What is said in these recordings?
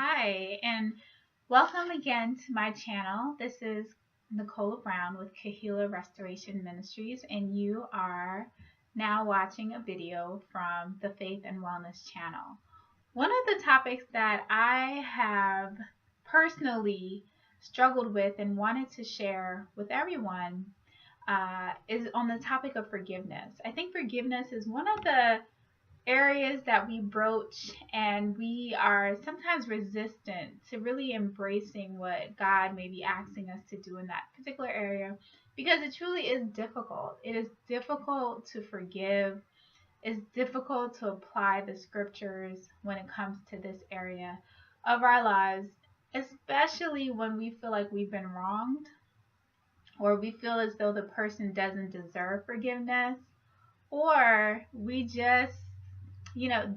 Hi, and welcome again to my channel. This is Nicola Brown with Kahila Restoration Ministries, and you are now watching a video from the Faith and Wellness channel. One of the topics that I have personally struggled with and wanted to share with everyone is on the topic of forgiveness. I think forgiveness is one of the areas that we broach, and we are sometimes resistant to really embracing what God may be asking us to do in that particular area because it truly is difficult. It is difficult to forgive. It's difficult to apply the scriptures when it comes to this area of our lives, especially when we feel like we've been wronged or we feel as though the person doesn't deserve forgiveness, or we just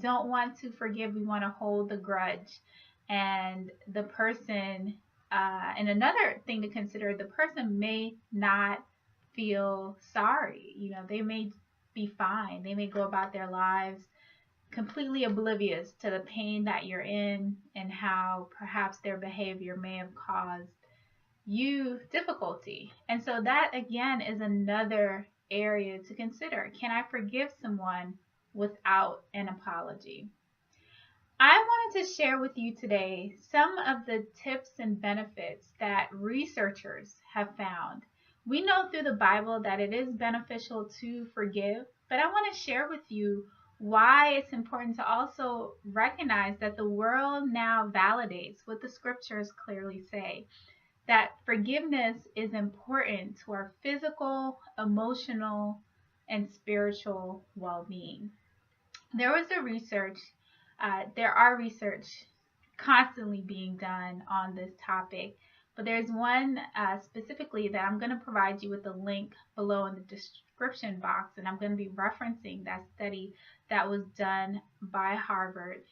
don't want to forgive. We want to hold the grudge. And the person, and another thing to consider, the person may not feel sorry. They may be fine. They may go about their lives completely oblivious to the pain that you're in and how perhaps their behavior may have caused you difficulty. And so that again is another area to consider. Can I forgive someone without an apology? I wanted to share with you today some of the tips and benefits that researchers have found. We know through the Bible that it is beneficial to forgive, but I want to share with you why it's important to also recognize that the world now validates what the scriptures clearly say, that forgiveness is important to our physical, emotional, and spiritual well-being. There was a research, there are research constantly being done on this topic, but there's one specifically that I'm going to provide you with a link below in the description box, and I'm going to be referencing that study that was done by Harvard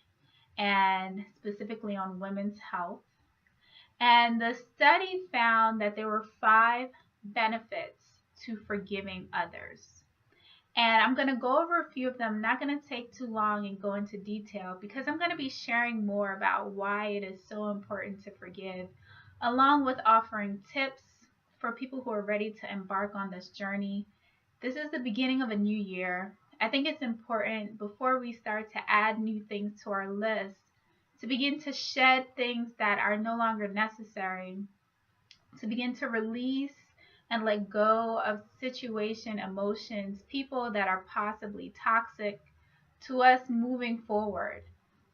and specifically on women's health. And the study found that there were 5 benefits to forgiving others. And I'm going to go over a few of them. I'm not going to take too long and go into detail because I'm going to be sharing more about why it is so important to forgive, along with offering tips for people who are ready to embark on this journey. This is the beginning of a new year. I think it's important before we start to add new things to our list to begin to shed things that are no longer necessary, to begin to release and let go of situation, emotions, people that are possibly toxic to us moving forward.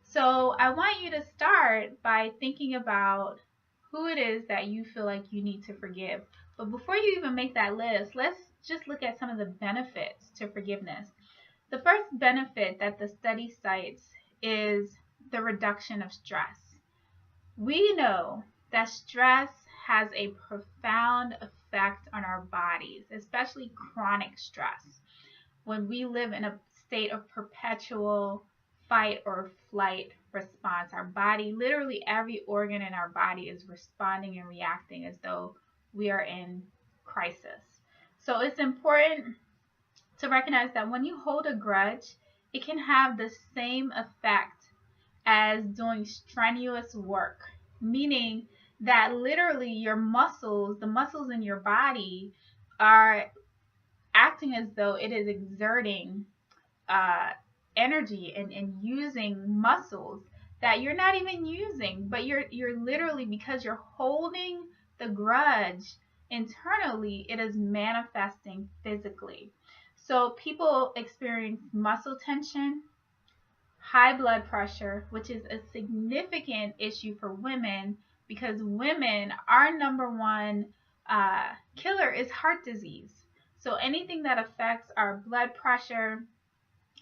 So I want you to start by thinking about who it is that you feel like you need to forgive. But before you even make that list, let's just look at some of the benefits to forgiveness. The first benefit that the study cites is the reduction of stress. We know that stress has a profound effect on our bodies, especially chronic stress. When we live in a state of perpetual fight or flight response, our body, literally every organ in our body is responding and reacting as though we are in crisis. So it's important to recognize that when you hold a grudge, it can have the same effect as doing strenuous work, meaning that literally your muscles, the muscles in your body, are acting as though it is exerting uh, energy and using muscles that you're not even using, but you're literally, because you're holding the grudge internally, it is manifesting physically. So people experience muscle tension, high blood pressure, which is a significant issue for women because women, our number one killer is heart disease. So anything that affects our blood pressure,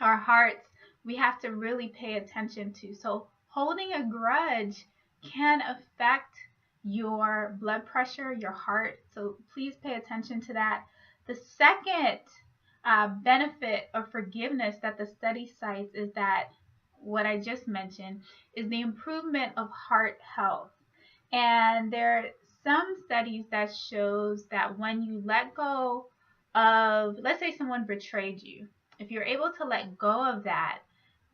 our hearts, we have to really pay attention to. So holding a grudge can affect your blood pressure, your heart. So please pay attention to that. The second benefit of forgiveness that the study cites is that what I just mentioned is the improvement of heart health. And there are some studies that shows that when you let go of, let's say someone betrayed you, if you're able to let go of that,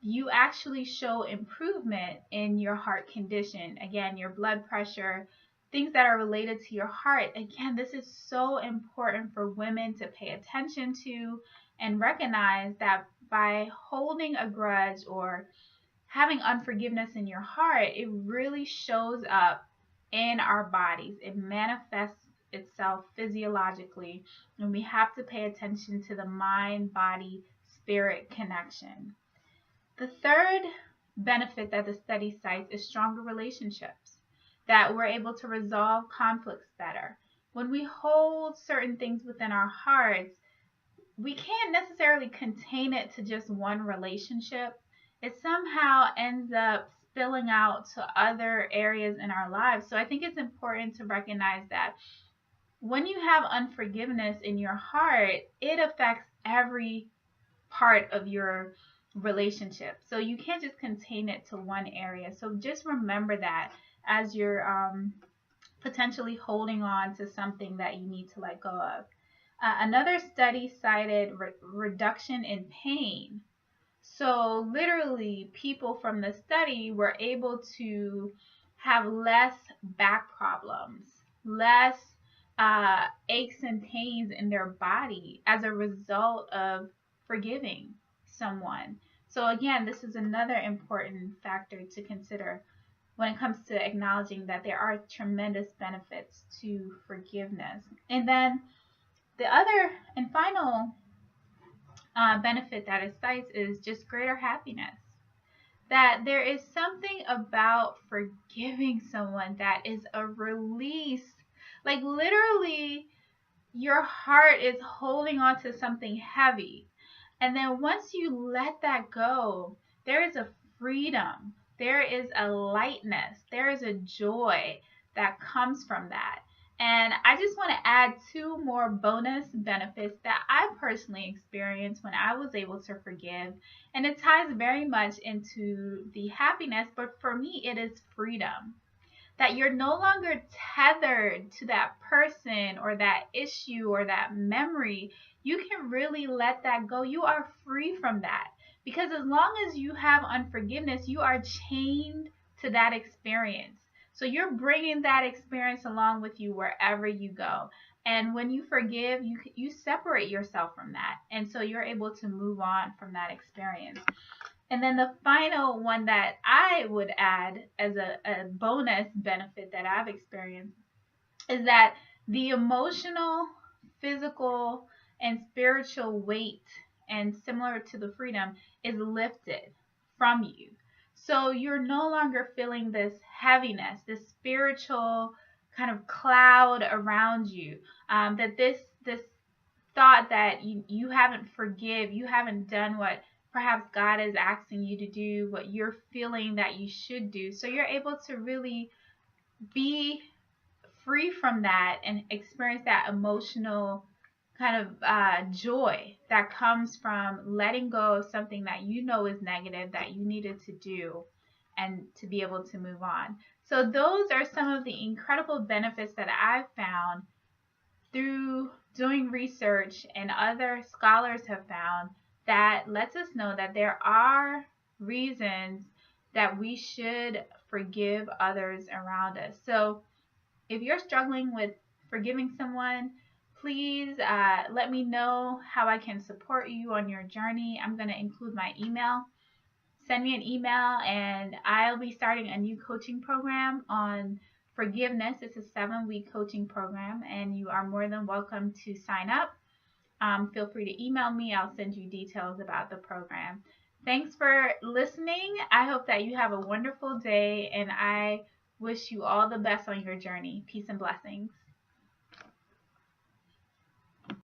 you actually show improvement in your heart condition. Again, your blood pressure, things that are related to your heart. Again, this is so important for women to pay attention to and recognize that by holding a grudge or having unforgiveness in your heart, it really shows up in our bodies. It manifests itself physiologically, and we have to pay attention to the mind, body, spirit connection. The third benefit that the study cites is stronger relationships, that we're able to resolve conflicts better. When we hold certain things within our hearts, we can't necessarily contain it to just one relationship. It somehow ends up spilling out to other areas in our lives. So I think it's important to recognize that when you have unforgiveness in your heart, it affects every part of your relationship. So you can't just contain it to one area. So just remember that as you're potentially holding on to something that you need to let go of. Another study cited reduction in pain. So literally, people from the study were able to have less back problems, less aches and pains in their body as a result of forgiving someone. So again, this is another important factor to consider when it comes to acknowledging that there are tremendous benefits to forgiveness. And then the other and final benefit that it cites is just greater happiness. That there is something about forgiving someone that is a release. Like literally, your heart is holding on to something heavy. And then once you let that go, there is a freedom, there is a lightness, there is a joy that comes from that. And I just want to add two more bonus benefits that I personally experienced when I was able to forgive. And it ties very much into the happiness, but for me, it is freedom. That you're no longer tethered to that person or that issue or that memory. You can really let that go. You are free from that. Because as long as you have unforgiveness, you are chained to that experience. So you're bringing that experience along with you wherever you go. And when you forgive, you separate yourself from that. And so you're able to move on from that experience. And then the final one that I would add as a bonus benefit that I've experienced is that the emotional, physical, and spiritual weight, and similar to the freedom, is lifted from you. So you're no longer feeling this heaviness, this spiritual kind of cloud around you. That this thought that you haven't you haven't done what perhaps God is asking you to do, what you're feeling that you should do. So you're able to really be free from that and experience that emotional kind of joy that comes from letting go of something that you know is negative that you needed to do and to be able to move on. So those are some of the incredible benefits that I've found through doing research, and other scholars have found that lets us know that there are reasons that we should forgive others around us. So if you're struggling with forgiving someone, please let me know how I can support you on your journey. I'm going to include my email. Send me an email, and I'll be starting a new coaching program on forgiveness. It's a 7-week coaching program, and you are more than welcome to sign up. Feel free to email me. I'll send you details about the program. Thanks for listening. I hope that you have a wonderful day, and I wish you all the best on your journey. Peace and blessings.